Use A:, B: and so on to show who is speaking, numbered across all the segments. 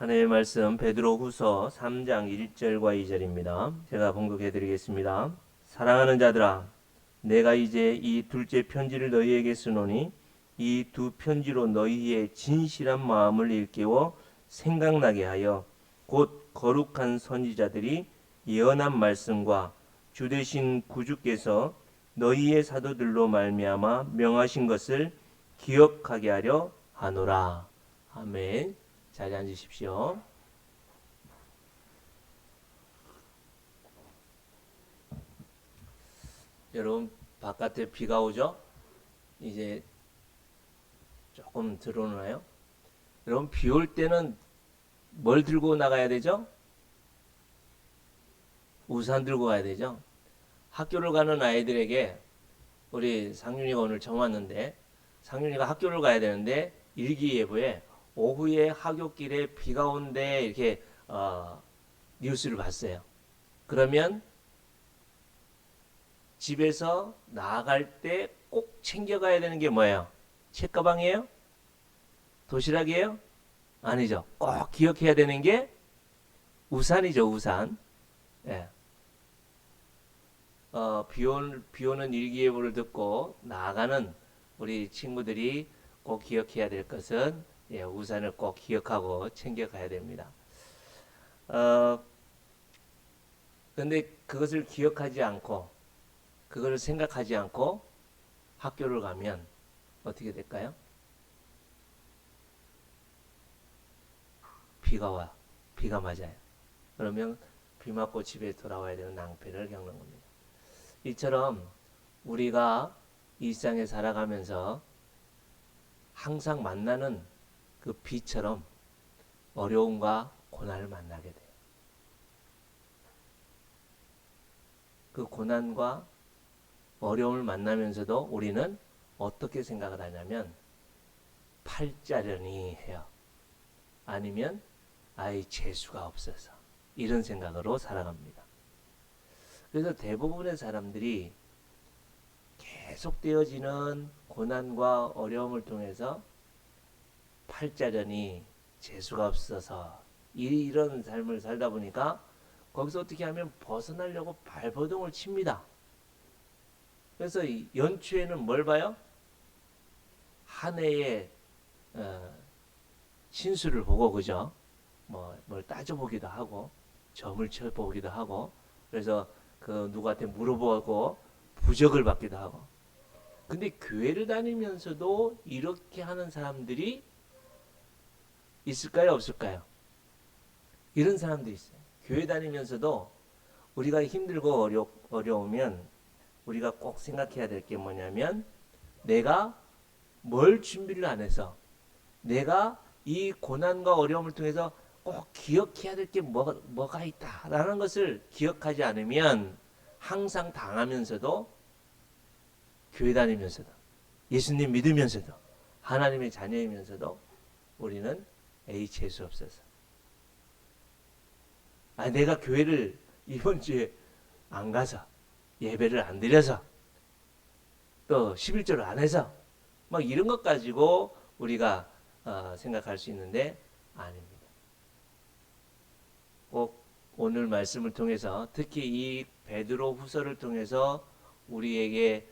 A: 하나님의 말씀 베드로후서 3장 1절과 2절입니다. 제가 봉독해 드리겠습니다. 사랑하는 자들아, 내가 이제 이 둘째 편지를 너희에게 쓰노니 이 두 편지로 너희의 진실한 마음을 일깨워 생각나게 하여 곧 거룩한 선지자들이 예언한 말씀과 주 되신 구주께서 너희의 사도들로 말미암아 명하신 것을 기억하게 하려 하노라. 아멘. 자리에 앉으십시오. 여러분, 바깥에 비가 오죠? 이제 조금 들어오나요? 여러분, 비 올 때는 뭘 들고 나가야 되죠? 우산 들고 가야 되죠? 학교를 가는 아이들에게 우리 상윤이가 오늘 처음 왔는데, 상윤이가 학교를 가야 되는데 일기예보에 오후에 하굣길에 비가 온대 이렇게 뉴스를 봤어요. 그러면 집에서 나갈 때 꼭 챙겨가야 되는 게 뭐예요? 책가방이에요? 도시락이에요? 아니죠. 꼭 기억해야 되는 게 우산이죠, 우산. 예. 비 오는 일기예보를 듣고 나가는 우리 친구들이 꼭 기억해야 될 것은 우산을 꼭 기억하고 챙겨가야 됩니다. 근데 그것을 기억하지 않고 그것을 생각하지 않고 학교를 가면 어떻게 될까요? 비가 와. 비가 맞아요. 그러면 비 맞고 집에 돌아와야 되는 낭패를 겪는 겁니다. 이처럼 우리가 일상에 살아가면서 항상 만나는 그 비처럼 어려움과 고난을 만나게 돼요. 그 고난과 어려움을 만나면서도 우리는 어떻게 생각을 하냐면 팔자려니 해요. 아니면 아이 재수가 없어서 이런 생각으로 살아갑니다. 그래서 대부분의 사람들이 계속되어지는 고난과 어려움을 통해서 팔자려니 재수가 없어서 이런 삶을 살다 보니까 거기서 어떻게 하면 벗어나려고 발버둥을 칩니다. 그래서 연초에는 뭘 봐요? 한 해의 신수를 보고 그죠? 뭘 따져보기도 하고 점을 쳐보기도 하고 그래서 그 누구한테 물어보고 부적을 받기도 하고. 근데 교회를 다니면서도 이렇게 하는 사람들이 있을까요? 없을까요? 이런 사람들이 있어요. 교회 다니면서도 우리가 힘들고 어려우면 우리가 꼭 생각해야 될 게 뭐냐면 내가 뭘 준비를 안 해서 내가 이 고난과 어려움을 통해서 꼭 기억해야 될 게 뭐가 있다라는 것을 기억하지 않으면 항상 당하면서도 교회 다니면서도 예수님 믿으면서도 하나님의 자녀이면서도 우리는 재수 없어서 내가 교회를 이번 주에 안 가서 예배를 안 드려서 또 11조를 안 해서 막 이런 것 가지고 우리가 생각할 수 있는데 아닙니다. 꼭 오늘 말씀을 통해서 특히 이 베드로 후서를 통해서 우리에게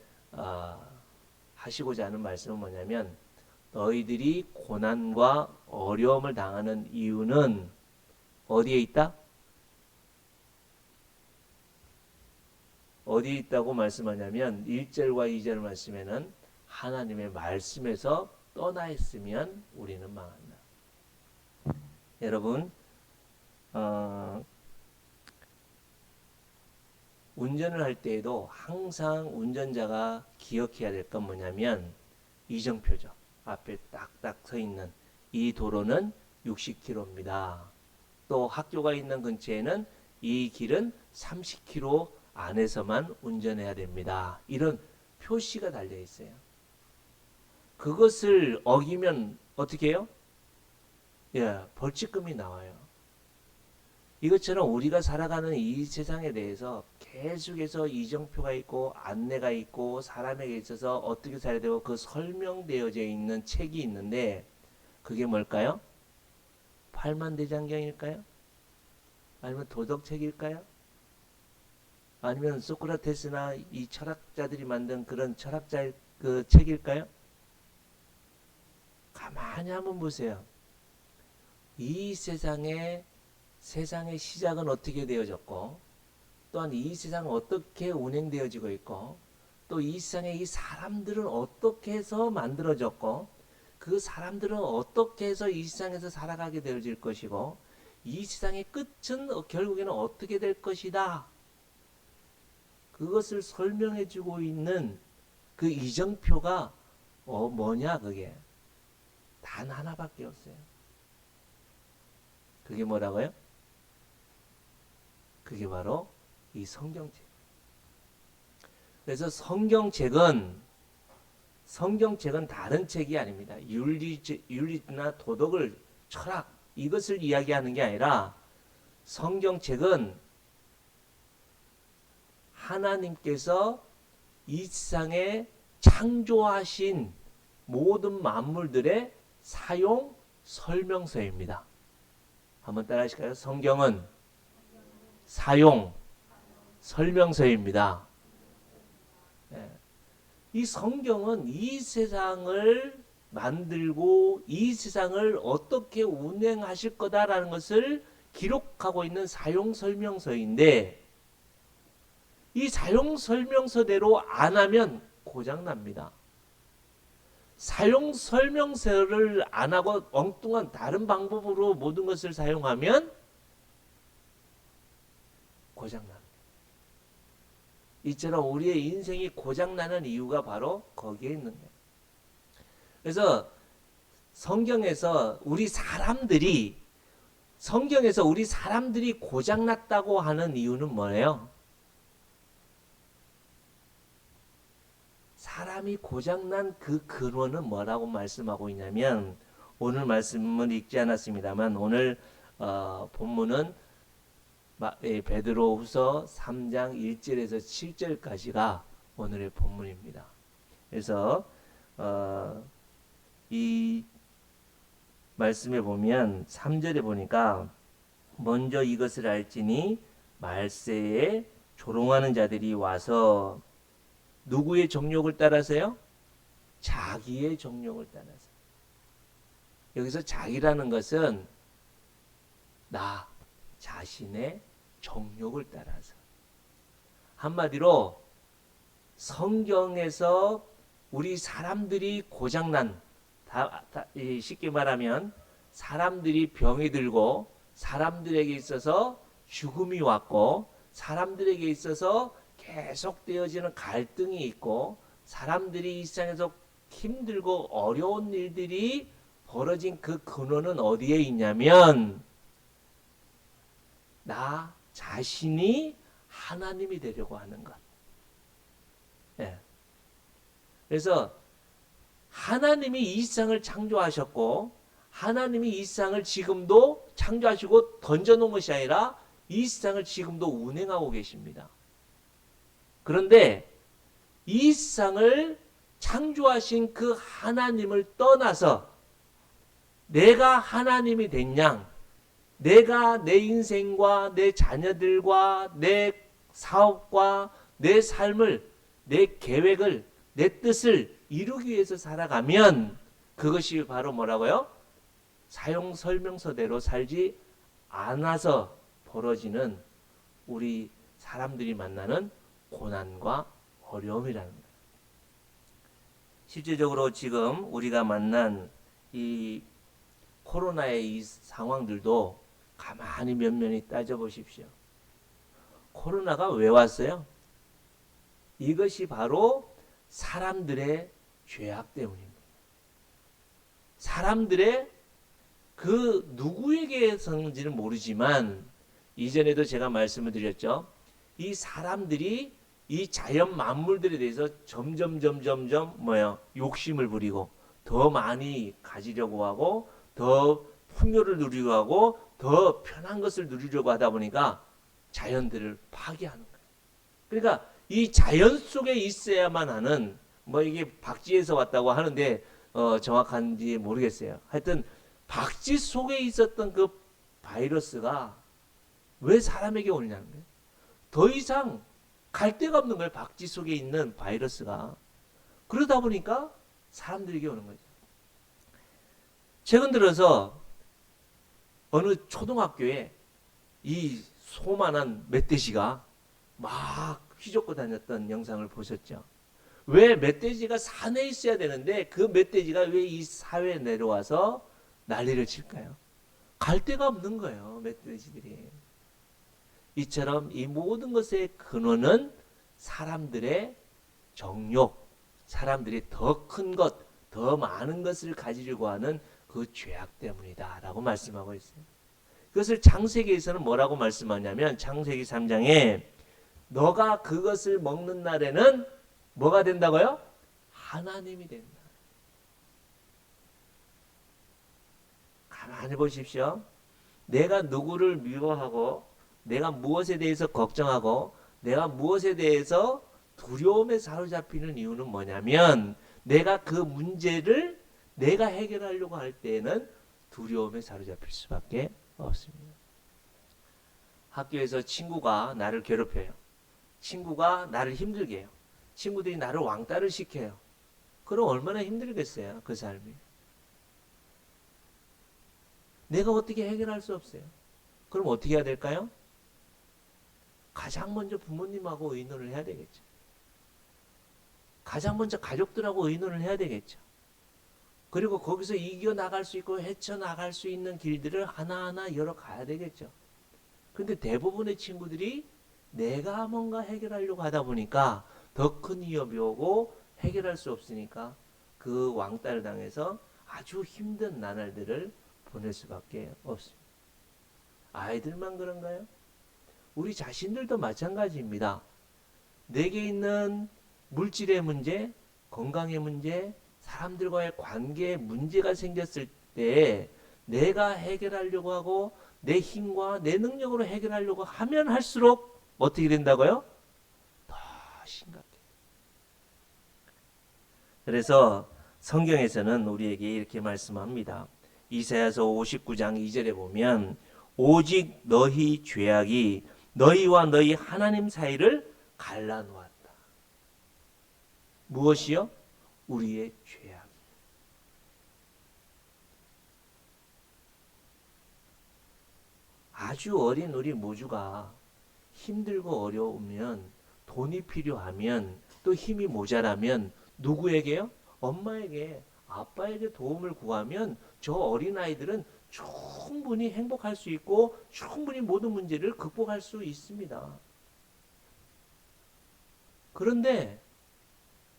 A: 하시고자 하는 말씀은 뭐냐면 너희들이 고난과 어려움을 당하는 이유는 어디에 있다? 어디에 있다고 말씀하냐면 1절과 2절 말씀에는 하나님의 말씀에서 떠나 있으면 우리는 망한다. 여러분 운전을 할 때에도 항상 운전자가 기억해야 될 건 뭐냐면 이정표죠. 앞에 딱딱 서 있는 이 도로는 60km입니다. 또 학교가 있는 근처에는 이 길은 30km 안에서만 운전해야 됩니다. 이런 표시가 달려 있어요. 그것을 어기면 어떻게 해요? 벌칙금이 나와요. 이것처럼 우리가 살아가는 이 세상에 대해서 계속해서 이정표가 있고 안내가 있고 사람에게 있어서 어떻게 살아야 되고 그 설명되어져 있는 책이 있는데 그게 뭘까요? 팔만대장경일까요? 아니면 도덕책일까요? 아니면 소크라테스나 이 철학자들이 만든 그런 철학자의 그 책일까요? 가만히 한번 보세요. 이 세상의 시작은 어떻게 되어졌고, 또한 이 세상은 어떻게 운행되어지고 있고, 또 이 세상의 이 사람들은 어떻게 해서 만들어졌고, 그 사람들은 어떻게 해서 이 세상에서 살아가게 되어질 것이고, 이 세상의 끝은 결국에는 어떻게 될 것이다. 그것을 설명해 주고 있는 그 이정표가 뭐냐 그게. 단 하나밖에 없어요. 그게 뭐라고요? 그게 바로 이 성경책. 그래서 성경책은 다른 책이 아닙니다. 윤리나 도덕을, 철학 이것을 이야기하는 게 아니라 성경책은 하나님께서 이 세상에 창조하신 모든 만물들의 사용 설명서입니다. 한번 따라 하실까요? 성경은 사용 설명서입니다. 이 성경은 이 세상을 만들고 이 세상을 어떻게 운행하실 거다라는 것을 기록하고 있는 사용 설명서인데, 이 사용 설명서대로 안 하면 고장납니다. 사용 설명서를 안 하고 엉뚱한 다른 방법으로 모든 것을 사용하면 고장납니다. 이처럼 우리의 인생이 고장나는 이유가 바로 거기에 있는 거예요. 그래서 성경에서 우리 사람들이 고장났다고 하는 이유는 뭐예요? 사람이 고장난 그 근원은 뭐라고 말씀하고 있냐면, 오늘 말씀은 읽지 않았습니다만 오늘 본문은 베드로후서 3장 1절에서 7절까지가 오늘의 본문입니다. 그래서 이 말씀에 보면 3절에 보니까, 먼저 이것을 알지니 말세에 조롱하는 자들이 와서 누구의 정욕을 따라서요? 자기의 정욕을 따라서. 여기서 자기라는 것은 나 자신의 정욕을 따라서. 한마디로 성경에서 우리 사람들이 고장난, 쉽게 말하면 사람들이 병이 들고 사람들에게 있어서 죽음이 왔고 사람들에게 있어서 계속되어지는 갈등이 있고 사람들이 이 세상에서 힘들고 어려운 일들이 벌어진 그 근원은 어디에 있냐면, 나 자신이 하나님이 되려고 하는 것. 예. 그래서 하나님이 이 세상을 창조하셨고 하나님이 이 세상을 지금도 창조하시고 던져놓은 것이 아니라 이 세상을 지금도 운행하고 계십니다. 그런데 이 세상을 창조하신 그 하나님을 떠나서 내가 하나님이 된 양, 내가 내 인생과 내 자녀들과 내 사업과 내 삶을, 내 계획을, 내 뜻을 이루기 위해서 살아가면 그것이 바로 뭐라고요? 사용 설명서대로 살지 않아서 벌어지는 우리 사람들이 만나는 고난과 어려움이라는 거예요. 실제적으로 지금 우리가 만난 이 코로나의 이 상황들도 가만히 면면히 따져보십시오. 코로나가 왜 왔어요? 이것이 바로 사람들의 죄악 때문입니다. 사람들의 그 누구에게서인지는 모르지만 이전에도 제가 말씀을 드렸죠. 이 사람들이 이 자연 만물들에 대해서 점점 욕심을 부리고 더 많이 가지려고 하고 더 풍요를 누리려고 하고 더 편한 것을 누리려고 하다 보니까 자연들을 파괴하는 거예요. 그러니까 이 자연 속에 있어야만 하는, 이게 박쥐에서 왔다고 하는데 정확한지 모르겠어요. 하여튼 박쥐 속에 있었던 그 바이러스가 왜 사람에게 오느냐는 거예요. 더 이상 갈 데가 없는 거예요. 박쥐 속에 있는 바이러스가. 그러다 보니까 사람들에게 오는 거죠. 최근 들어서 어느 초등학교에 이 소만한 멧돼지가 막 휘젓고 다녔던 영상을 보셨죠? 왜 멧돼지가 산에 있어야 되는데 그 멧돼지가 왜 이 사회에 내려와서 난리를 칠까요? 갈 데가 없는 거예요, 멧돼지들이. 이처럼 이 모든 것의 근원은 사람들의 정욕, 사람들이 더 큰 것, 더 많은 것을 가지려고 하는 그 죄악 때문이다 라고 말씀하고 있어요. 그것을 창세기에서는 뭐라고 말씀하냐면 창세기 3장에 너가 그것을 먹는 날에는 뭐가 된다고요? 하나님이 된다. 가만히 보십시오. 내가 누구를 미워하고 내가 무엇에 대해서 걱정하고 내가 무엇에 대해서 두려움에 사로잡히는 이유는 뭐냐면 내가 그 문제를 내가 해결하려고 할 때에는 두려움에 사로잡힐 수밖에 없습니다. 학교에서 친구가 나를 괴롭혀요. 친구가 나를 힘들게 해요. 친구들이 나를 왕따를 시켜요. 그럼 얼마나 힘들겠어요, 그 삶이. 내가 어떻게 해결할 수 없어요. 그럼 어떻게 해야 될까요? 가장 먼저 부모님하고 의논을 해야 되겠죠. 가장 먼저 가족들하고 의논을 해야 되겠죠. 그리고 거기서 이겨나갈 수 있고 헤쳐나갈 수 있는 길들을 하나하나 열어가야 되겠죠. 근데 대부분의 친구들이 내가 뭔가 해결하려고 하다 보니까 더 큰 위협이 오고 해결할 수 없으니까 그 왕따를 당해서 아주 힘든 나날들을 보낼 수밖에 없습니다. 아이들만 그런가요? 우리 자신들도 마찬가지입니다. 내게 있는 물질의 문제, 건강의 문제, 사람들과의 관계에 문제가 생겼을 때 내가 해결하려고 하고 내 힘과 내 능력으로 해결하려고 하면 할수록 어떻게 된다고요? 더 심각해. 그래서 성경에서는 우리에게 이렇게 말씀합니다. 이사야서 59장 2절에 보면 오직 너희 죄악이 너희와 너희 하나님 사이를 갈라놓았다. 무엇이요? 우리의 죄악. 아주 어린 우리 모주가 힘들고 어려우면 돈이 필요하면 또 힘이 모자라면 누구에게요? 엄마에게, 아빠에게 도움을 구하면 저 어린아이들은 충분히 행복할 수 있고 충분히 모든 문제를 극복할 수 있습니다. 그런데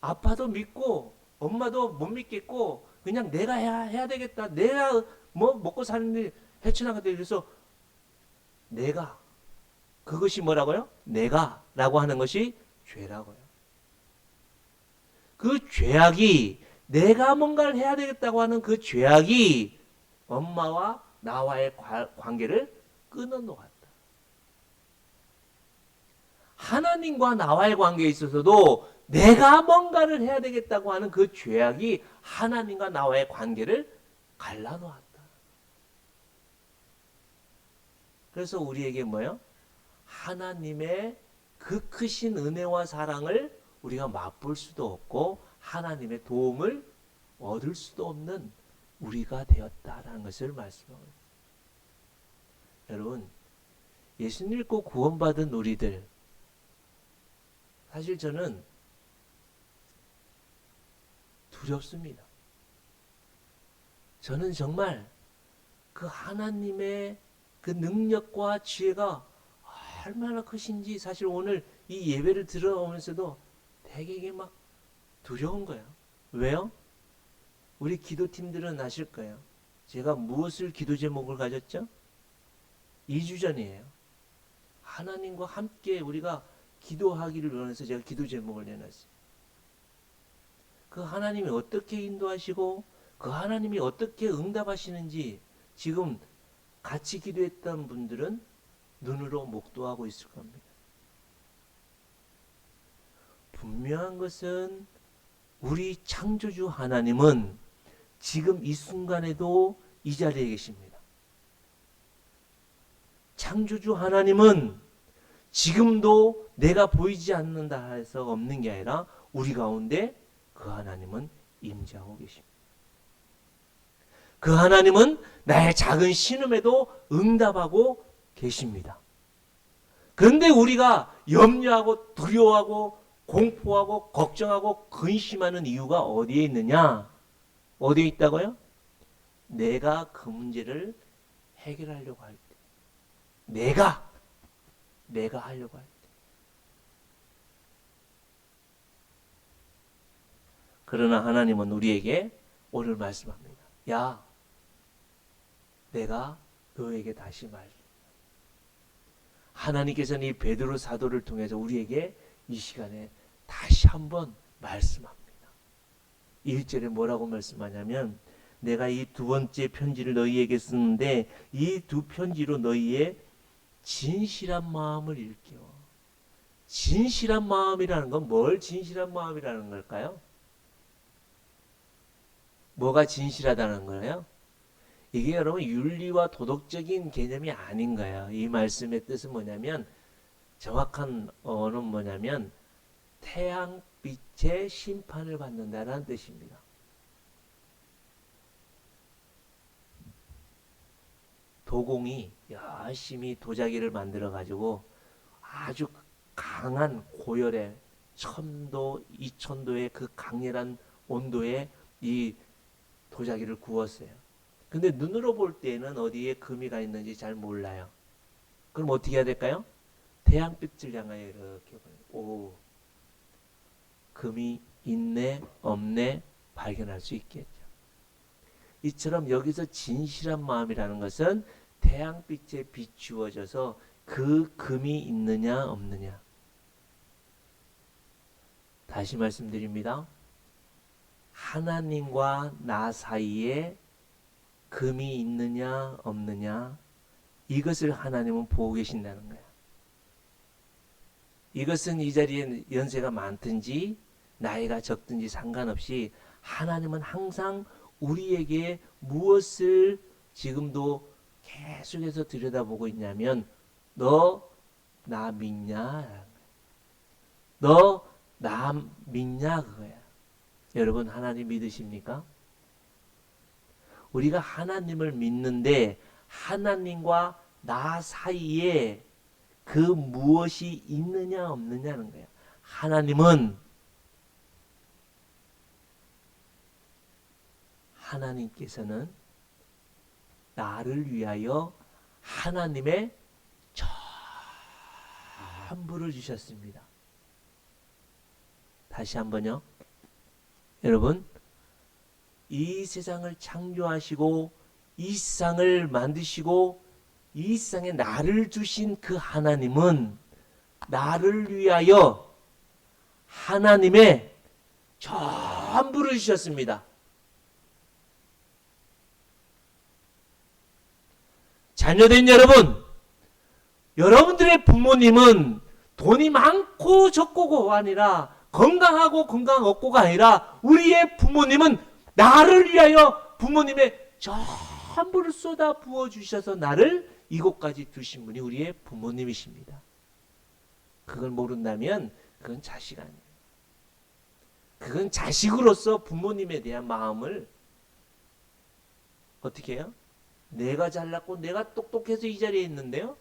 A: 아빠도 믿고 엄마도 못 믿겠고 그냥 내가 해야 되겠다. 내가 뭐 먹고 사는데 헤쳐나가다 그래서 내가 그것이 뭐라고요? 내가 라고 하는 것이 죄라고요. 그 죄악이 내가 뭔가를 해야 되겠다고 하는 그 죄악이 엄마와 나와의 관계를 끊어놓았다. 하나님과 나와의 관계에 있어서도 내가 뭔가를 해야 되겠다고 하는 그 죄악이 하나님과 나와의 관계를 갈라놓았다. 그래서 우리에게 뭐예요? 하나님의 그 크신 은혜와 사랑을 우리가 맛볼 수도 없고 하나님의 도움을 얻을 수도 없는 우리가 되었다라는 것을 말씀하고 있습니다. 여러분, 예수 믿고 구원받은 우리들, 사실 저는 두렵습니다. 저는 정말 그 하나님의 그 능력과 지혜가 얼마나 크신지 사실 오늘 이 예배를 들어오면서도 되게 막 두려운 거예요. 왜요? 우리 기도팀들은 아실 거예요. 제가 무엇을 기도 제목을 가졌죠? 2주 전이에요. 하나님과 함께 우리가 기도하기를 원해서 제가 기도 제목을 내놨어요. 그 하나님이 어떻게 인도하시고 그 하나님이 어떻게 응답하시는지 지금 같이 기도했던 분들은 눈으로 목도하고 있을 겁니다. 분명한 것은 우리 창조주 하나님은 지금 이 순간에도 이 자리에 계십니다. 창조주 하나님은 지금도 내가 보이지 않는다 해서 없는 게 아니라 우리 가운데 그 하나님은 임재하고 계십니다. 그 하나님은 나의 작은 신음에도 응답하고 계십니다. 그런데 우리가 염려하고 두려워하고 공포하고 걱정하고 근심하는 이유가 어디에 있느냐? 어디에 있다고요? 내가 그 문제를 해결하려고 할 때, 내가 하려고 할 때. 그러나 하나님은 우리에게 오늘 말씀합니다. 야, 내가 너에게 다시 하나님께서는 이 베드로 사도를 통해서 우리에게 이 시간에 다시 한번 말씀합니다. 1절에 뭐라고 말씀하냐면 내가 이 두 번째 편지를 너희에게 쓰는데 이 두 편지로 너희의 진실한 마음을 일깨워. 진실한 마음이라는 건 뭘 진실한 마음이라는 걸까요? 뭐가 진실하다는 거예요? 이게 여러분 윤리와 도덕적인 개념이 아닌 거예요. 이 말씀의 뜻은 뭐냐면 정확한 언어는 뭐냐면 태양빛의 심판을 받는다는 뜻입니다. 도공이 열심히 도자기를 만들어 가지고 아주 강한 고열의 1000도, 2000도의 그 강렬한 온도에 이 도자기를 구웠어요. 근데 눈으로 볼 때는 어디에 금이가 있는지 잘 몰라요. 그럼 어떻게 해야 될까요? 태양빛을 향하여 이렇게 오, 금이 있네 없네 발견할 수 있겠죠. 이처럼 여기서 진실한 마음이라는 것은 태양빛에 비추어져서 그 금이 있느냐 없느냐. 다시 말씀드립니다. 하나님과 나 사이에 금이 있느냐 없느냐 이것을 하나님은 보고 계신다는 거야. 이것은 이 자리에 연세가 많든지 나이가 적든지 상관없이 하나님은 항상 우리에게 무엇을 지금도 계속해서 들여다보고 있냐면 너 나 믿냐? 너 나 믿냐? 그거야. 여러분 하나님 믿으십니까? 우리가 하나님을 믿는데 하나님과 나 사이에 그 무엇이 있느냐 없느냐는 거예요. 하나님께서는 나를 위하여 하나님의 전부를 주셨습니다. 다시 한번요. 여러분 이 세상을 창조하시고 이 세상을 만드시고 이 세상에 나를 주신 그 하나님은 나를 위하여 하나님의 전부를 주셨습니다. 자녀된 여러분, 여러분들의 부모님은 돈이 많고 적고가 아니라 건강하고 건강 없고가 아니라 우리의 부모님은 나를 위하여 부모님의 전부를 쏟아 부어 주셔서 나를 이곳까지 두신 분이 우리의 부모님이십니다. 그걸 모른다면 그건 자식 아니에요. 그건 자식으로서 부모님에 대한 마음을 어떻게 해요? 내가 잘났고 내가 똑똑해서 이 자리에 있는데요.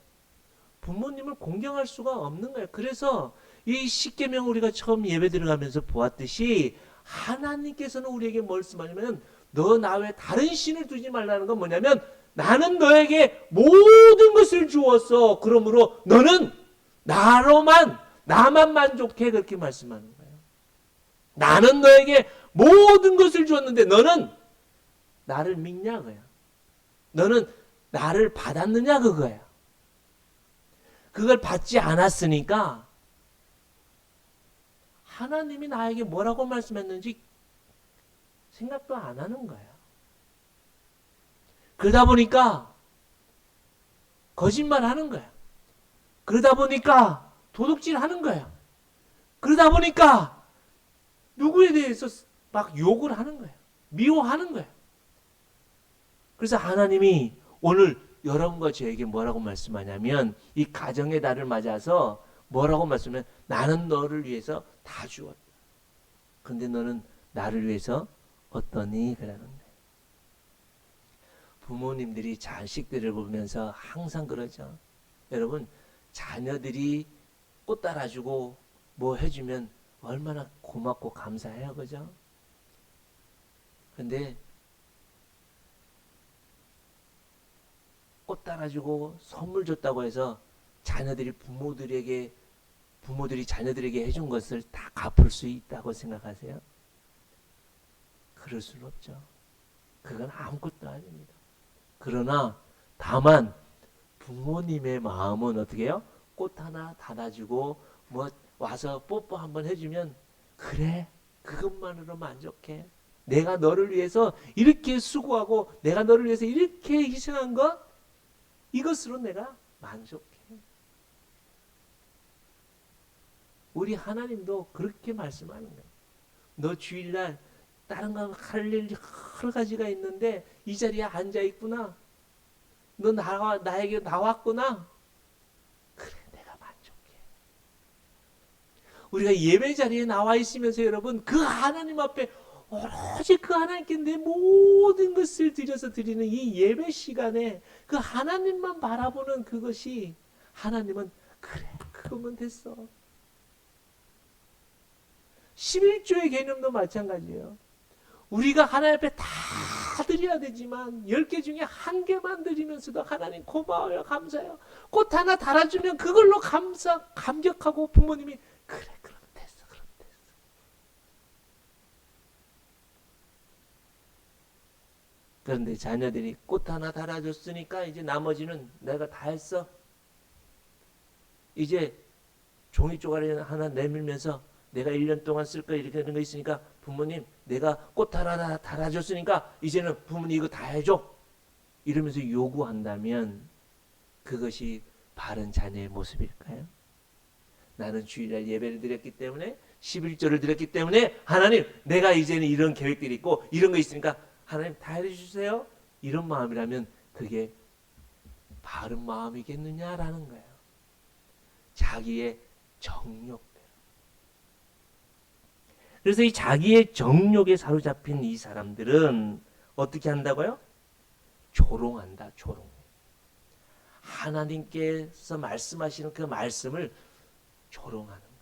A: 부모님을 공경할 수가 없는 거예요. 그래서 이 십계명 우리가 처음 예배 들어가면서 보았듯이 하나님께서는 우리에게 말씀하냐면 너 나 외에 다른 신을 두지 말라는 건 뭐냐면 나는 너에게 모든 것을 주었어. 그러므로 너는 나만 만족해. 그렇게 말씀하는 거예요. 나는 너에게 모든 것을 주었는데 너는 나를 믿냐 그거야. 너는 나를 받았느냐 그거야. 그걸 받지 않았으니까 하나님이 나에게 뭐라고 말씀했는지 생각도 안 하는 거야. 그러다 보니까 거짓말 하는 거야. 그러다 보니까 도둑질 하는 거야. 그러다 보니까 누구에 대해서 막 욕을 하는 거야. 미워하는 거야. 그래서 하나님이 오늘 여러분과 저에게 뭐라고 말씀하냐면 이 가정의 달을 맞아서 뭐라고 말씀하면 나는 너를 위해서 다 주었다. 그런데 너는 나를 위해서 어떠니? 그러는데 부모님들이 자식들을 보면서 항상 그러죠. 여러분 자녀들이 꽃 따라주고 뭐 해주면 얼마나 고맙고 감사해요. 그죠? 근데 꽃 따라주고 선물 줬다고 해서 부모들이 자녀들에게 해준 것을 다 갚을 수 있다고 생각하세요? 그럴 수는 없죠. 그건 아무것도 아닙니다. 그러나 다만 부모님의 마음은 어떻게 해요? 꽃 하나 달아주고 뭐 와서 뽀뽀 한번 해주면 그래 그것만으로 만족해. 내가 너를 위해서 이렇게 수고하고 내가 너를 위해서 이렇게 희생한 것 이것으로 내가 만족해. 우리 하나님도 그렇게 말씀하는 거예요. 너 주일날 다른 거 할 일 여러 가지가 있는데 이 자리에 앉아 있구나. 너 나에게 나왔구나. 그래 내가 만족해. 우리가 예배 자리에 나와 있으면서 여러분 그 하나님 앞에 오로지 그 하나님께 내 모든 것을 드려서 드리는 이 예배 시간에 그 하나님만 바라보는 그것이 하나님은 그래 그거면 됐어. 11조의 개념도 마찬가지예요. 우리가 하나님 앞에 다 드려야 되지만 10개 중에 1개만 드리면서도 하나님 고마워요 감사해요. 꽃 하나 달아주면 그걸로 감격하고 부모님이 그래 그럼 됐어. 그런데 자녀들이 꽃 하나 달아줬으니까 이제 나머지는 내가 다 했어. 이제 종이 쪼가리 하나 내밀면서 내가 1년 동안 쓸 거 이렇게 되는 거 있으니까 부모님 내가 꽃 하나 달아줬으니까 이제는 부모님 이거 다 해줘. 이러면서 요구한다면 그것이 바른 자녀의 모습일까요? 나는 주일날 예배를 드렸기 때문에 11조를 드렸기 때문에 하나님 내가 이제는 이런 계획들이 있고 이런 거 있으니까 하나님 다 해주세요. 이런 마음이라면 그게 바른 마음이겠느냐라는 거예요. 자기의 정욕. 그래서 이 자기의 정욕에 사로잡힌 이 사람들은 어떻게 한다고요? 조롱한다. 조롱. 하나님께서 말씀하시는 그 말씀을 조롱하는 거예요.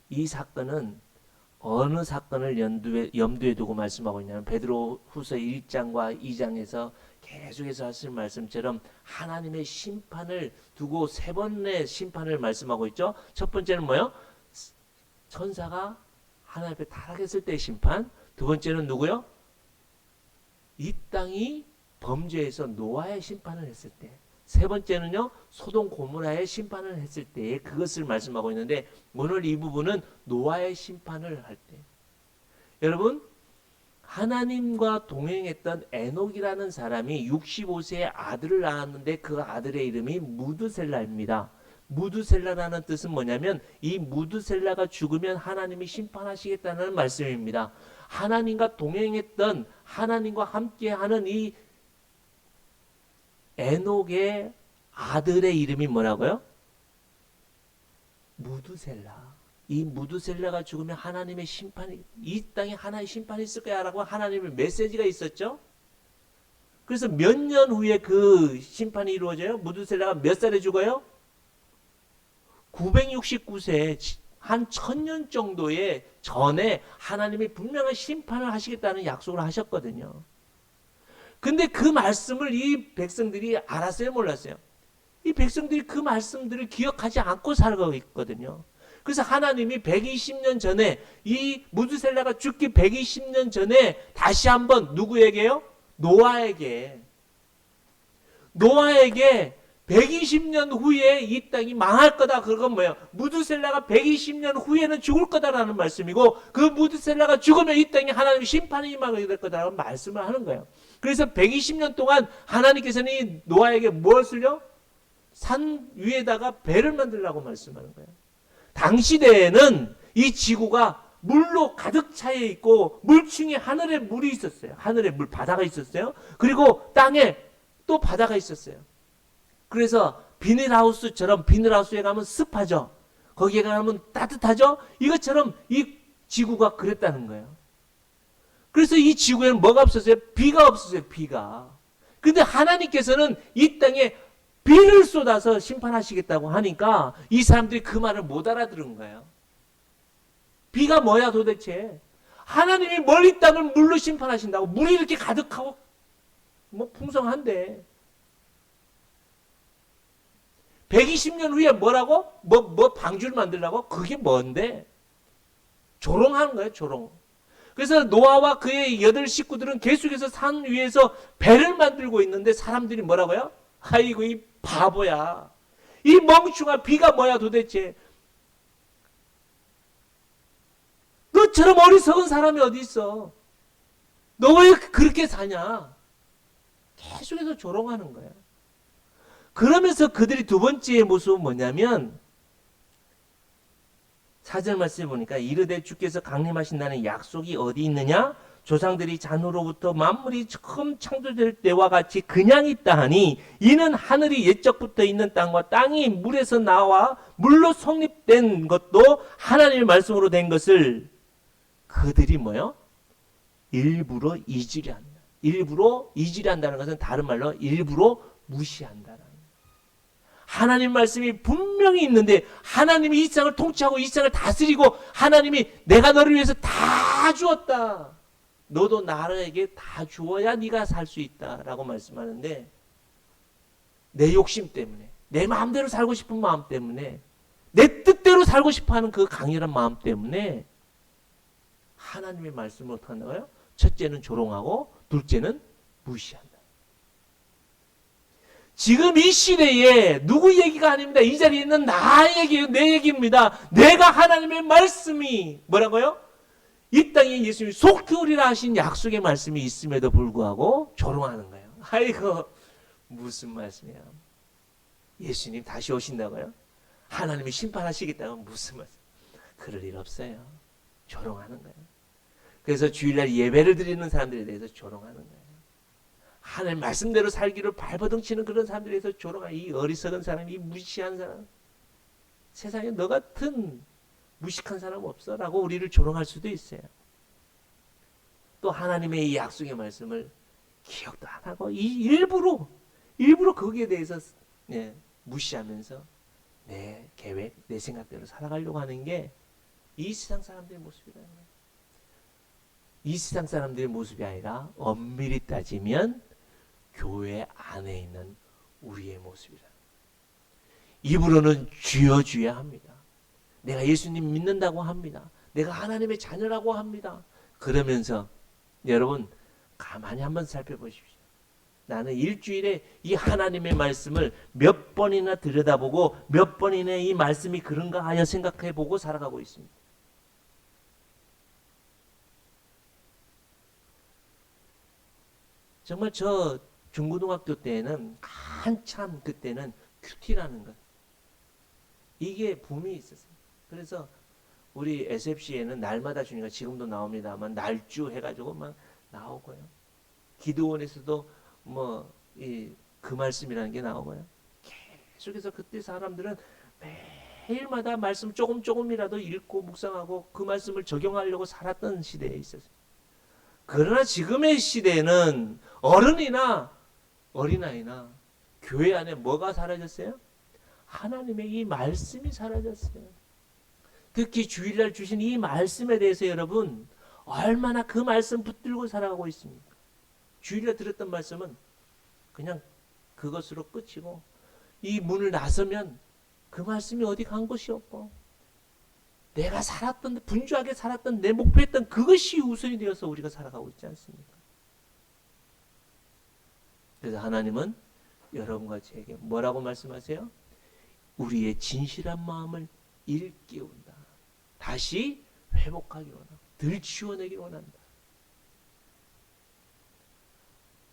A: 이 사건은 어느 사건을 염두에 두고 말씀하고 있냐면 베드로 후서 1장과 2장에서 계속해서 하신 말씀처럼 하나님의 심판을 두고 3번의 심판을 말씀하고 있죠. 첫 번째는 뭐예요? 천사가 하나님 앞에 타락했을 때의 심판. 두 번째는 누구요? 이 땅이 범죄해서 노아의 심판을 했을 때. 세 번째는요, 소돔 고모라의 심판을 했을 때 그것을 말씀하고 있는데 오늘 이 부분은 노아의 심판을 할 때. 여러분 하나님과 동행했던 에녹이라는 사람이 65세에 아들을 낳았는데 그 아들의 이름이 무드셀라입니다. 무드셀라라는 뜻은 뭐냐면 이 무드셀라가 죽으면 하나님이 심판하시겠다는 말씀입니다. 하나님과 동행했던 하나님과 함께하는 이 에녹의 아들의 이름이 뭐라고요? 무드셀라. 이 무드셀라가 죽으면 하나님의 심판이 이 땅에 하나의 심판이 있을 거야 라고 하나님의 메시지가 있었죠. 그래서 몇 년 후에 그 심판이 이루어져요? 무드셀라가 몇 살에 죽어요? 969세 한 1000년 정도의 전에 하나님이 분명한 심판을 하시겠다는 약속을 하셨거든요. 근데 그 말씀을 이 백성들이 알았어요? 몰랐어요? 이 백성들이 그 말씀들을 기억하지 않고 살아가고 있거든요. 그래서 하나님이 120년 전에 이 무드셀라가 죽기 120년 전에 다시 한번 누구에게요? 노아에게 120년 후에 이 땅이 망할 거다. 그건 뭐예요? 무드셀라가 120년 후에는 죽을 거다라는 말씀이고 그 무드셀라가 죽으면 이 땅에 하나님의 심판이 임하게 될 거다라는 말씀을 하는 거예요. 그래서 120년 동안 하나님께서는 이 노아에게 무엇을요? 산 위에다가 배를 만들라고 말씀하는 거예요. 당시대에는 이 지구가 물로 가득 차여 있고 물층에 하늘에 물이 있었어요. 하늘에 물 바다가 있었어요. 그리고 땅에 또 바다가 있었어요. 그래서 비닐하우스처럼 비닐하우스에 가면 습하죠. 거기에 가면 따뜻하죠. 이것처럼 이 지구가 그랬다는 거예요. 그래서 이 지구에는 뭐가 없었어요? 비가 없었어요. 비가. 근데 하나님께서는 이 땅에 비를 쏟아서 심판하시겠다고 하니까 이 사람들이 그 말을 못 알아들은 거예요. 비가 뭐야 도대체? 하나님이 멀리 땅을 물로 심판하신다고. 물이 이렇게 가득하고 뭐 풍성한데 120년 후에 뭐라고? 뭐 방주를 만들라고? 그게 뭔데? 조롱하는 거예요, 조롱. 그래서 노아와 그의 8 식구들은 계속해서 산 위에서 배를 만들고 있는데 사람들이 뭐라고요? 아이고 이 바보야. 이 멍충아 비가 뭐야 도대체. 너처럼 어리석은 사람이 어디 있어. 너 왜 그렇게 사냐. 계속해서 조롱하는 거야. 그러면서 그들이 두 번째 모습은 뭐냐면 4절 말씀에 보니까 이르되 주께서 강림하신다는 약속이 어디 있느냐? 조상들이 잔으로부터 만물이 처음 창조될 때와 같이 그냥 있다 하니 이는 하늘이 옛적부터 있는 땅과 땅이 물에서 나와 물로 성립된 것도 하나님의 말씀으로 된 것을 그들이 뭐요? 일부러 이질이 한다. 일부러 이질이 한다는 것은 다른 말로 일부러 무시한다는 거예요. 하나님 말씀이 분명히 있는데 하나님이 이 세상을 통치하고 이 세상을 다스리고 하나님이 내가 너를 위해서 다 주었다. 너도 나에게 다 주어야 네가 살 수 있다라고 말씀하는데 내 욕심 때문에 내 마음대로 살고 싶은 마음 때문에 내 뜻대로 살고 싶어하는 그 강렬한 마음 때문에 하나님의 말씀을 어떻게 한다고요? 첫째는 조롱하고 둘째는 무시한다. 지금 이 시대에 누구 얘기가 아닙니다. 이 자리에 있는 나 얘기예요. 내 얘기입니다. 내가 하나님의 말씀이 뭐라고요? 이 땅에 예수님이 속되우리라 하신 약속의 말씀이 있음에도 불구하고 조롱하는 거예요. 아이고 무슨 말씀이야. 예수님 다시 오신다고요? 하나님이 심판하시겠다고 무슨 말씀. 그럴 일 없어요. 조롱하는 거예요. 그래서 주일날 예배를 드리는 사람들에 대해서 조롱하는 거예요. 하나님 말씀대로 살기를 발버둥치는 그런 사람들에 대해서 조롱하는 이 어리석은 사람, 이 무시한 사람. 세상에 너 같은 무식한 사람 없어 라고 우리를 조롱할 수도 있어요. 또 하나님의 이 약속의 말씀을 기억도 안 하고 일부러 거기에 대해서 무시하면서 내 계획, 내 생각대로 살아가려고 하는 게 이 세상 사람들의 모습이라는 거예요. 이 세상 사람들의 모습이 아니라 엄밀히 따지면 교회 안에 있는 우리의 모습이라. 입으로는 주여 주여 합니다. 내가 예수님 믿는다고 합니다. 내가 하나님의 자녀라고 합니다. 그러면서 여러분 가만히 한번 살펴보십시오. 나는 일주일에 이 하나님의 말씀을 몇 번이나 들여다보고 몇 번이나 이 말씀이 그런가 하여 생각해보고 살아가고 있습니다. 정말 저 중고등학교 때는 한참 그때는 큐티라는 것 이게 붐이 있었어요. 그래서 우리 SFC에는 날마다 주니까 지금도 나옵니다만 날주 해가지고 막 나오고요. 기도원에서도 뭐 그 말씀이라는 게 나오고요. 계속해서 그때 사람들은 매일마다 말씀 조금이라도 읽고 묵상하고 그 말씀을 적용하려고 살았던 시대에 있었어요. 그러나 지금의 시대에는 어른이나 어린아이나 교회 안에 뭐가 사라졌어요? 하나님의 이 말씀이 사라졌어요. 특히 주일날 주신 이 말씀에 대해서 여러분 얼마나 그 말씀 붙들고 살아가고 있습니까? 주일날 들었던 말씀은 그냥 그것으로 끝이고 이 문을 나서면 그 말씀이 어디 간 것이 없고 내가 살았던 분주하게 살았던 내 목표했던 그것이 우선이 되어서 우리가 살아가고 있지 않습니까? 그래서 하나님은 여러분과 저에게 뭐라고 말씀하세요? 우리의 진실한 마음을 일깨운다. 다시 회복하기 원한다. 들치워내기 원한다.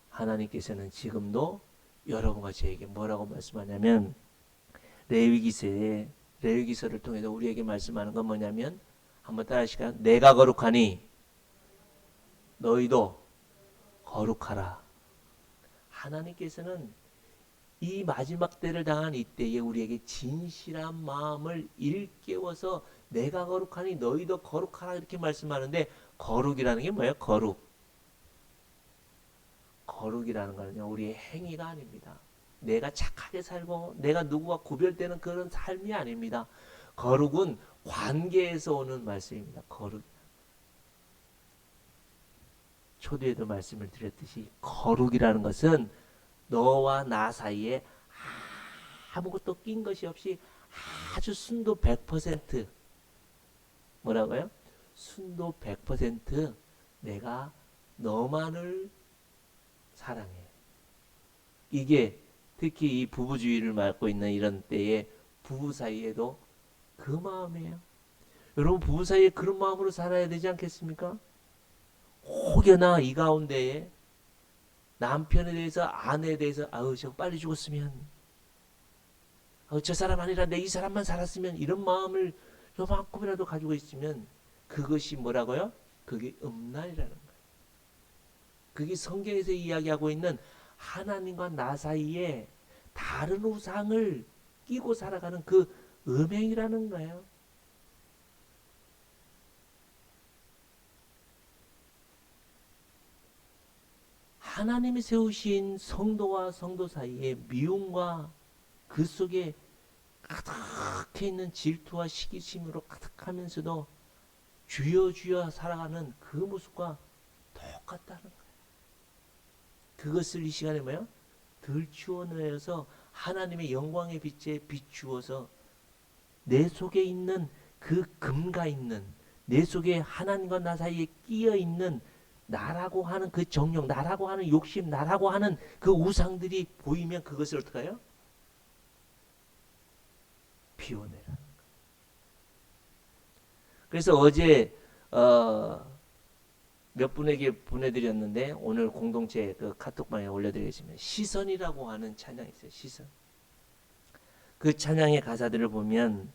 A: 하나님께서는 지금도 여러분과 저에게 뭐라고 말씀하냐면 레위기서를 통해서 우리에게 말씀하는 건 뭐냐면 한번 따라 하실까요? 내가 거룩하니 너희도 거룩하라. 하나님께서는 이 마지막 때를 당한 이때에 우리에게 진실한 마음을 일깨워서 내가 거룩하니 너희도 거룩하라 이렇게 말씀하는데, 거룩이라는 게 뭐예요? 거룩이라는 거는요, 우리의 행위가 아닙니다. 내가 착하게 살고 내가 누구와 구별되는 그런 삶이 아닙니다. 거룩은 관계에서 오는 말씀입니다. 거룩. 초대에도 말씀을 드렸듯이 거룩이라는 것은 너와 나 사이에 아무것도 낀 것이 없이 아주 순도 100%, 뭐라고요? 순도 100% 내가 너만을 사랑해. 이게 특히 이 부부주의를 맡고 있는 이런 때에 부부 사이에도 그 마음이에요. 여러분, 부부 사이에 그런 마음으로 살아야 되지 않겠습니까? 혹여나 이 가운데에 남편에 대해서, 아내에 대해서, 아우 저 빨리 죽었으면, 저 사람 아니라 내 이 사람만 살았으면, 이런 마음을 요만큼이라도 가지고 있으면 그것이 뭐라고요? 그게 음란이라는 거예요. 그게 성경에서 이야기하고 있는 하나님과 나 사이에 다른 우상을 끼고 살아가는 그 음행이라는 거예요. 하나님이 세우신 성도와 성도 사이에 미움과 그 속에 가득해 있는 질투와 시기심으로 가득하면서도 주여 주여 살아가는 그 모습과 똑같다는 거예요. 그것을 이 시간에 뭐예요? 들추어내어서 하나님의 영광의 빛에 비추어서 내 속에 있는 그 금가 있는, 내 속에 하나님과 나 사이에 끼어 있는 나라고 하는 그 정욕, 나라고 하는 욕심, 나라고 하는 그 우상들이 보이면 그것을 어떻게 해요? 비워내라는 거예요. 그래서 어제 몇 분에게 보내드렸는데 오늘 공동체 그 카톡방에 올려드리겠습니다. 시선이라고 하는 찬양이 있어요. 시선. 그 찬양의 가사들을 보면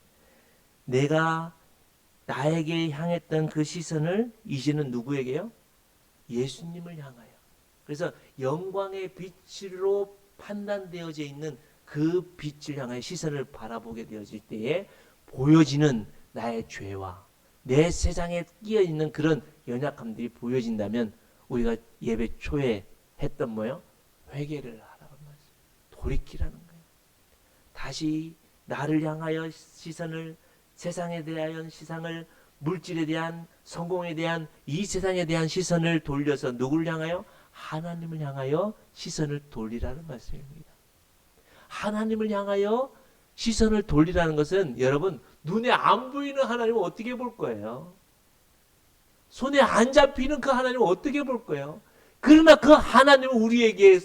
A: 내가 나에게 향했던 그 시선을 이제는 누구에게요? 예수님을 향하여. 그래서 영광의 빛으로 판단되어져 있는 그 빛을 향하여 시선을 바라보게 되어질 때에 보여지는 나의 죄와 내 세상에 끼어 있는 그런 연약함들이 보여진다면 우리가 예배 초에 했던 뭐요? 회개를 하라는 말씀. 돌이키라는 거예요. 다시 나를 향하여 시선을, 세상에 대한 시선을, 물질에 대한, 성공에 대한, 이 세상에 대한 시선을 돌려서 누구를 향하여? 하나님을 향하여 시선을 돌리라는 말씀입니다. 하나님을 향하여 시선을 돌리라는 것은 여러분, 눈에 안 보이는 하나님을 어떻게 볼 거예요? 손에 안 잡히는 그 하나님을 어떻게 볼 거예요? 그러나 그 하나님은 우리에게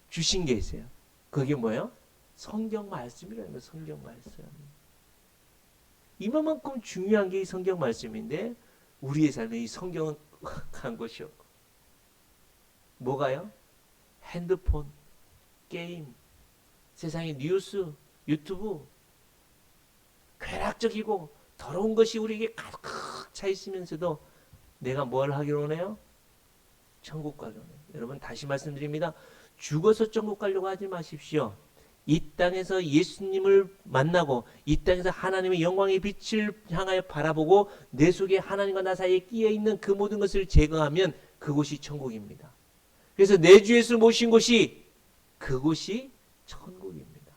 A: 주신 게 있어요. 그게 뭐예요? 성경 말씀이라는 거예요. 성경 말씀. 이만큼 중요한 게 이 성경 말씀인데 우리의 삶에 이 성경은 간 것이 없고, 뭐가요? 핸드폰, 게임, 세상의 뉴스, 유튜브, 쾌락적이고 더러운 것이 우리에게 가득 차 있으면서도 내가 뭘 하기로 원해요? 천국 가려고 해요. 여러분, 다시 말씀드립니다. 죽어서 천국 가려고 하지 마십시오. 이 땅에서 예수님을 만나고 이 땅에서 하나님의 영광의 빛을 향하여 바라보고 내 속에 하나님과 나 사이에 끼어 있는 그 모든 것을 제거하면 그곳이 천국입니다. 그래서 내 주 예수 모신 곳이, 그곳이 천국입니다.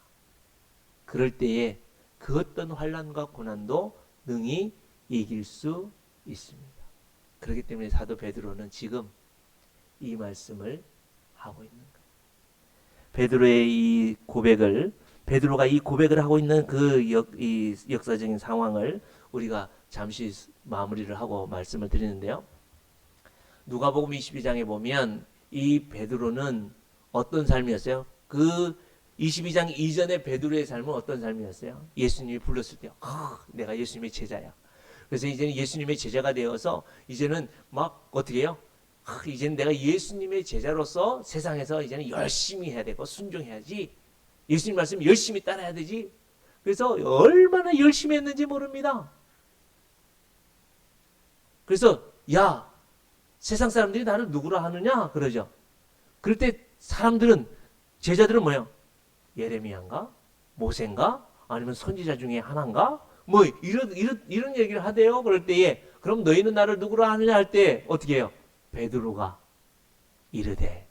A: 그럴 때에 그 어떤 환난과 고난도 능히 이길 수 있습니다. 그렇기 때문에 사도 베드로는 지금 이 말씀을 하고 있는 거예요. 베드로의 이 고백을, 베드로가 이 고백을 하고 있는 그 이 역사적인 상황을 우리가 잠시 마무리를 하고 말씀을 드리는데요. 누가복음 22장에 보면 이 베드로는 어떤 삶이었어요? 그 22장 이전의 베드로의 삶은 어떤 삶이었어요? 예수님이 불렀을 때, 내가 예수님의 제자야. 그래서 이제는 예수님의 제자가 되어서 이제는 막 어떻게 해요? 이제는 내가 예수님의 제자로서 세상에서 이제는 열심히 해야 되고 순종해야지. 예수님 말씀 열심히 따라야 되지. 그래서 얼마나 열심히 했는지 모릅니다. 그래서 야, 세상 사람들이 나를 누구라 하느냐 그러죠. 그럴 때 사람들은, 제자들은 뭐예요? 예레미야인가? 모세인가? 아니면 선지자 중에 하나인가? 뭐 이런 얘기를 하대요. 그럴 때에 그럼 너희는 나를 누구라 하느냐 할 때 어떻게 해요? 베드로가 이르되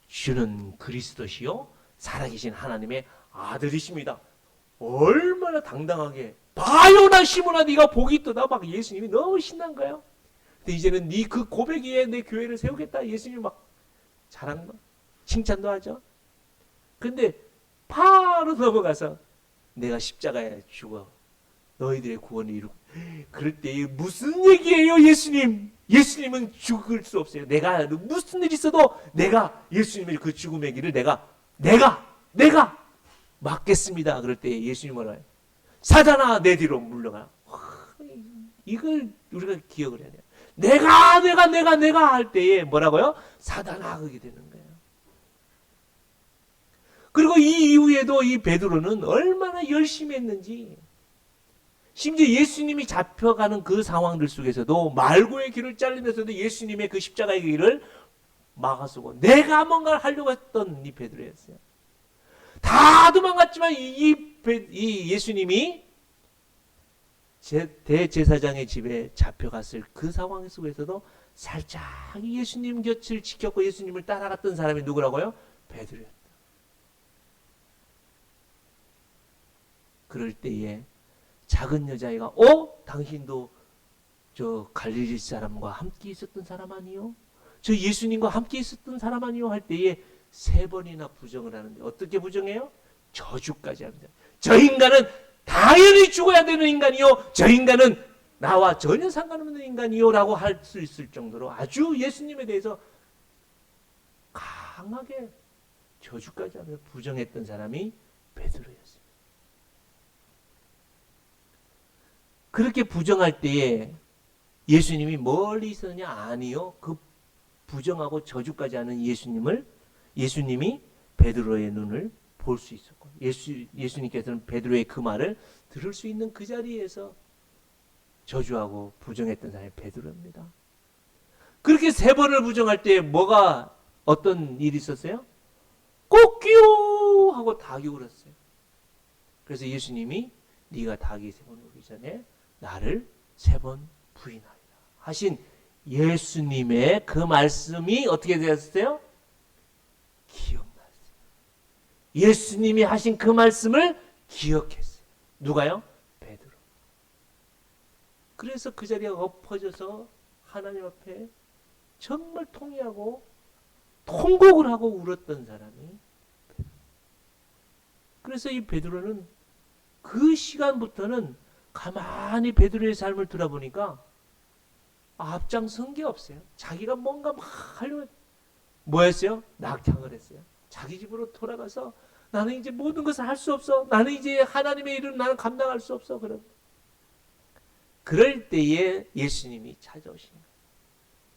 A: 주는 그리스도시요 살아계신 하나님의 아들이십니다. 얼마나 당당하게, 바요나 시몬아 네가 복이 있도다. 막 예수님이 너무 신난 거예요. 근데 이제는 네 그 고백 위에 내 교회를 세우겠다. 예수님이 막 자랑도 칭찬도 하죠. 근데 바로 넘어가서 내가 십자가에 죽어 너희들의 구원을 이루고, 그럴 때 무슨 얘기예요? 예수님은 죽을 수 없어요. 내가 무슨 일이 있어도 내가 예수님의 그 죽음의 길을 내가 막겠습니다. 그럴 때 예수님 뭐라 해요? 사단아 내 뒤로 물러가. 이걸 우리가 기억을 해야 돼요. 내가 할 때에 뭐라고요? 사단아 그게 되는 거예요. 그리고 이 이후에도 이 베드로는 얼마나 열심히 했는지, 심지어 예수님이 잡혀가는 그 상황들 속에서도 말고의 길을 잘리면서도 예수님의 그 십자가의 길을 막아서고 내가 뭔가를 하려고 했던 이 베드로였어요. 다 도망갔지만 이 예수님이 대제사장의 집에 잡혀갔을 그 상황 속에서도 살짝 예수님 곁을 지켰고 예수님을 따라갔던 사람이 누구라고요? 베드로였다. 그럴 때에 작은 여자애가 당신도 저 갈릴리 사람과 함께 있었던 사람 아니요? 저 예수님과 함께 있었던 사람 아니요? 할 때에 3번이나 부정을 하는데 어떻게 부정해요? 저주까지 합니다. 저 인간은 당연히 죽어야 되는 인간이요. 저 인간은 나와 전혀 상관없는 인간이요. 라고 할 수 있을 정도로 아주 예수님에 대해서 강하게 저주까지 하며 부정했던 사람이 베드로였어요. 그렇게 부정할 때에 예수님이 멀리 있었느냐? 아니요. 그 부정하고 저주까지 하는 예수님이 베드로의 눈을 볼 수 있었고, 예수님께서는 베드로의 그 말을 들을 수 있는 그 자리에서 저주하고 부정했던 사람이 베드로입니다. 그렇게 3번을 부정할 때 어떤 일이 있었어요? 꼭기요 하고 닭이 울었어요. 그래서 예수님이 네가 닭이 3번 울기 전에 나를 3번 부인하리라 하신 예수님의 그 말씀이 어떻게 되었어요? 기억났어요. 예수님이 하신 그 말씀을 기억했어요. 누가요? 베드로. 그래서 그 자리가 엎어져서 하나님 앞에 정말 통회하고 통곡을 하고 울었던 사람이 베드로. 그래서 이 베드로는 그 시간부터는 가만히 베드로의 삶을 돌아보니까 앞장선 게 없어요. 자기가 뭔가 막 하려고 뭐 했어요? 낙향을 했어요. 자기 집으로 돌아가서 나는 이제 모든 것을 할 수 없어. 나는 이제 하나님의 일을 나는 감당할 수 없어. 그럴 때에 예수님이 찾아오신 거예요.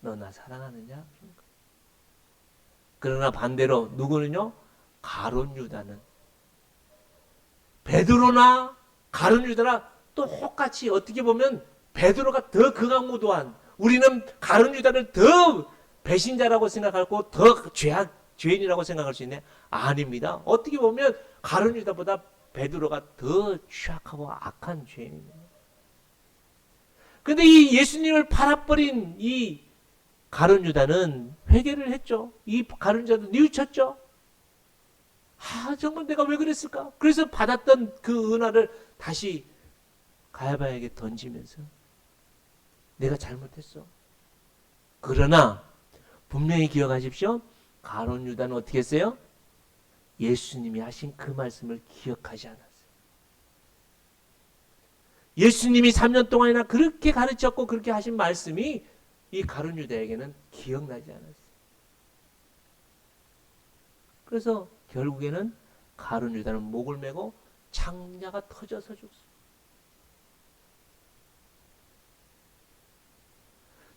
A: 너 나 사랑하느냐? 그러나 반대로 누구는요? 가룟 유다는 베드로나 가룟 유다나 똑같이 어떻게 보면 베드로가 더 극악무도한, 우리는 가룟 유다를 더 배신자라고 생각하고 더 죄인이라고 생각할 수 있네. 아닙니다. 어떻게 보면 가룟 유다보다 베드로가 더 취약하고 악한 죄인입니다. 그런데 이 예수님을 팔아버린 이 가룟 유다는 회개를 했죠. 이 가룟 유다도 뉘우쳤죠. 정말 내가 왜 그랬을까? 그래서 받았던 그 은화를 다시 가야바에게 던지면서 내가 잘못했어. 그러나 분명히 기억하십시오. 가룟 유다는 어떻게 했어요? 예수님이 하신 그 말씀을 기억하지 않았어요. 예수님이 3년 동안이나 그렇게 가르쳤고 그렇게 하신 말씀이 이 가룟 유다에게는 기억나지 않았어요. 그래서 결국에는 가룟 유다는 목을 메고 창자가 터져서 죽습니다.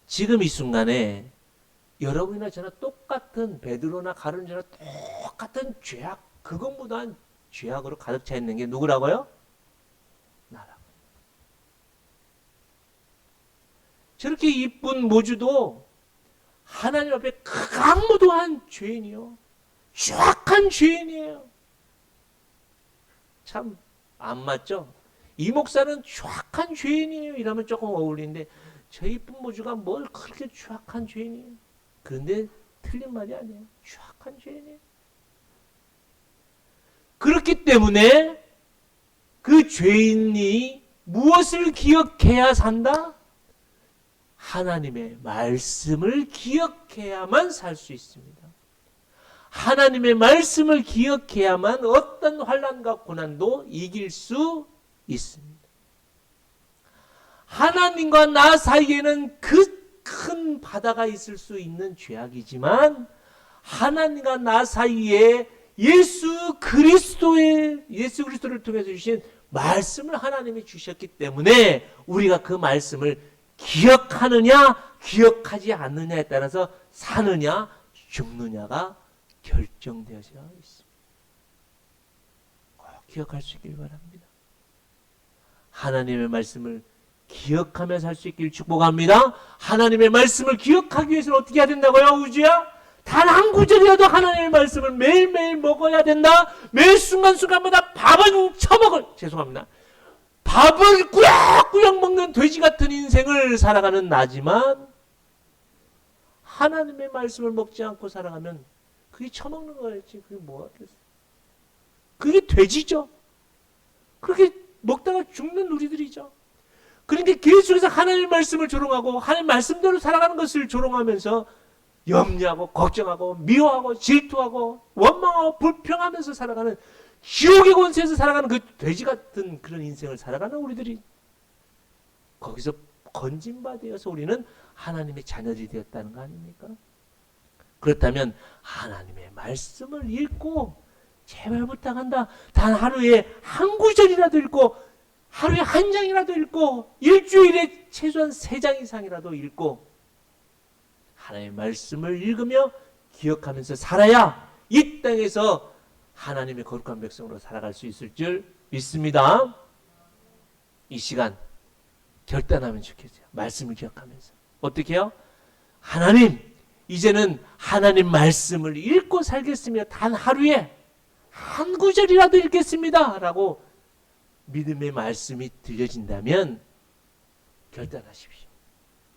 A: 지금 이 순간에 여러분이나 저나 똑같은 베드로나 가룟 유다나 똑같은 죄악, 그것보다는 죄악으로 가득 차 있는 게 누구라고요? 나라고. 저렇게 이쁜 모주도 하나님 앞에 강무도한 죄인이요. 추악한 죄인이에요. 참 안 맞죠? 이 목사는 추악한 죄인이에요. 이러면 조금 어울리는데 저 이쁜 모주가 뭘 그렇게 추악한 죄인이에요. 그런데 틀린 말이 아니에요. 추악한 죄인이에요. 그렇기 때문에 그 죄인이 무엇을 기억해야 산다? 하나님의 말씀을 기억해야만 살 수 있습니다. 하나님의 말씀을 기억해야만 어떤 환난과 고난도 이길 수 있습니다. 하나님과 나 사이에는 그 큰 바다가 있을 수 있는 죄악이지만 하나님과 나 사이에 예수 그리스도를 통해서 주신 말씀을 하나님이 주셨기 때문에 우리가 그 말씀을 기억하느냐 기억하지 않느냐에 따라서 사느냐 죽느냐가 결정되어져 있습니다. 꼭 기억할 수 있길 바랍니다. 하나님의 말씀을 기억하며 살 수 있길 축복합니다. 하나님의 말씀을 기억하기 위해서는 어떻게 해야 된다고요, 우주야? 단 한 구절이라도 하나님의 말씀을 매일매일 먹어야 된다. 매 순간순간마다 밥을 꾸역꾸역 먹는 돼지 같은 인생을 살아가는 나지만 하나님의 말씀을 먹지 않고 살아가면 그게 처먹는 거였지. 그게 뭐겠어? 그게 돼지죠. 그렇게 먹다가 죽는 우리들이죠. 그러니까 계속해서 하나님의 말씀을 조롱하고 하나님의 말씀대로 살아가는 것을 조롱하면서 염려하고 걱정하고 미워하고 질투하고 원망하고 불평하면서 살아가는 지옥의 권세에서 살아가는 그 돼지 같은 그런 인생을 살아가는 우리들이 거기서 건진바되어서 우리는 하나님의 자녀들이 되었다는 거 아닙니까? 그렇다면 하나님의 말씀을 읽고 제발 부탁한다. 단 하루에 한 구절이라도 읽고 하루에 한 장이라도 읽고 일주일에 최소한 3장 이상이라도 읽고 하나님의 말씀을 읽으며 기억하면서 살아야 이 땅에서 하나님의 거룩한 백성으로 살아갈 수 있을 줄 믿습니다. 이 시간 결단하면 좋겠어요. 말씀을 기억하면서. 어떻게 해요? 하나님, 이제는 하나님 말씀을 읽고 살겠으며 단 하루에 한 구절이라도 읽겠습니다. 라고 믿음의 말씀이 들려진다면 결단하십시오.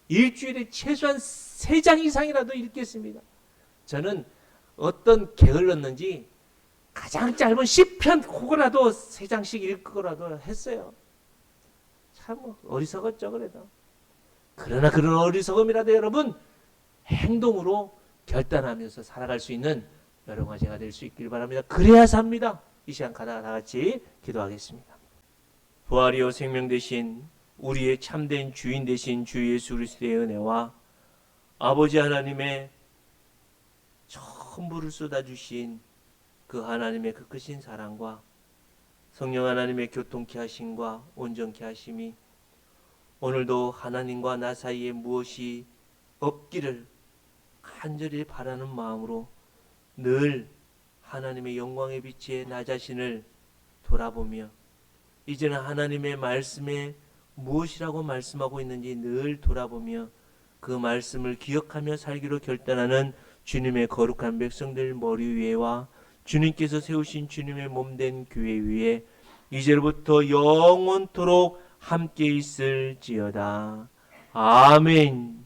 A: 일주일에 최소한 3장 이상이라도 읽겠습니다. 저는 어떤 게을렀는지 가장 짧은 시편 그거라도 3장씩 읽고라도 했어요. 참 어리석었죠, 그래도. 그러나 그런 어리석음이라도 여러분 행동으로 결단하면서 살아갈 수 있는 여러분과 제가 될 수 있길 바랍니다. 그래야 삽니다. 이 시간 가다가 다 같이 기도하겠습니다. 부활이요 생명 되신 우리의 참된 주인 되신 주 예수 그리스도의 은혜와 아버지 하나님의 전부를 쏟아주신 그 하나님의 그 크신 사랑과 성령 하나님의 교통케 하심과 온전케 하심이 오늘도 하나님과 나 사이에 무엇이 없기를 간절히 바라는 마음으로 늘 하나님의 영광의 빛에 나 자신을 돌아보며 이제는 하나님의 말씀에 무엇이라고 말씀하고 있는지 늘 돌아보며 그 말씀을 기억하며 살기로 결단하는 주님의 거룩한 백성들 머리 위에와 주님께서 세우신 주님의 몸된 교회 위에 이제로부터 영원토록 함께 있을지어다. 아멘.